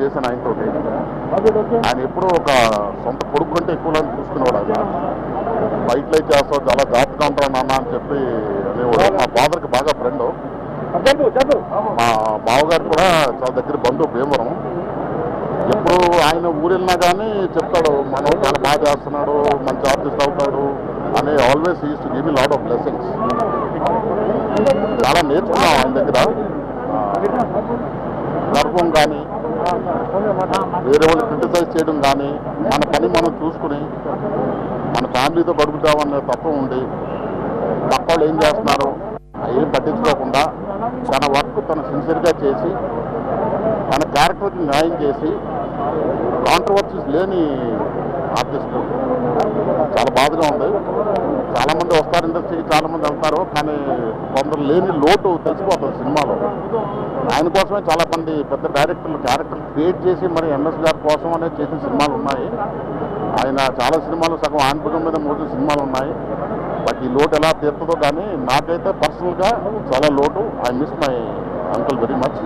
చేశాను ఆయనతోటి. ఆయన ఎప్పుడూ ఒక సొంత కొడుకు కంటే ఎక్కువ చూసుకునేవాడు. ఆయన బయటలో చేస్తావు, చాలా జాగ్రత్తగా ఉంటావు నాన్న అని చెప్పి అనేవాడు. మా ఫాదర్కి బాగా ఫ్రెండ్. మా బావగారు కూడా చాలా దగ్గర బంధువు భీమవరం. ఎప్పుడు ఆయన ఊరు వెళ్ళినా కానీ చెప్తాడు, మనం చాలా బాగా చేస్తున్నాడు, మంచి ఆర్టిస్ట్ అవుతాడు అని always use to give me lot of blessings. చాలా నేర్చుకున్నాం ఆయన దగ్గర. గర్వం కానీ, వేరే వాళ్ళు క్రిటిసైజ్ చేయడం కానీ, మన పని మనం చూసుకుని మన ఫ్యామిలీతో గడుపుతామనే తత్వం ఉండి పక్క వాళ్ళు ఏం చేస్తున్నారు ఏం పట్టించుకోకుండా తన వర్క్ తను సిన్సియర్గా చేసి తన క్యారెక్టర్కి న్యాయం చేసి కాంట్రవర్సీస్ లేని ఆర్టిస్ట్. చాలా బాధగా ఉంది. చాలామంది వస్తారు ఇండస్ట్రీకి, చాలామంది వెళ్తారు, కానీ కొందరు లేని లోటు తెలిసిపోతుంది సినిమాలో. ఆయన కోసమే చాలా మంది పెద్ద డైరెక్టర్లు క్యారెక్టర్ క్రియేట్ చేసి మరి ఎంఎస్ గారి కోసం అనేది చేసిన సినిమాలు ఉన్నాయి. ఆయన చాలా సినిమాలు సగం ఆన్పుజం మీద మోసిన సినిమాలు ఉన్నాయి. బట్ ఈ లోటు ఎలా తీరుతుందో కానీ నాకైతే పర్సనల్గా చాలా లోటు. I miss my uncle very much.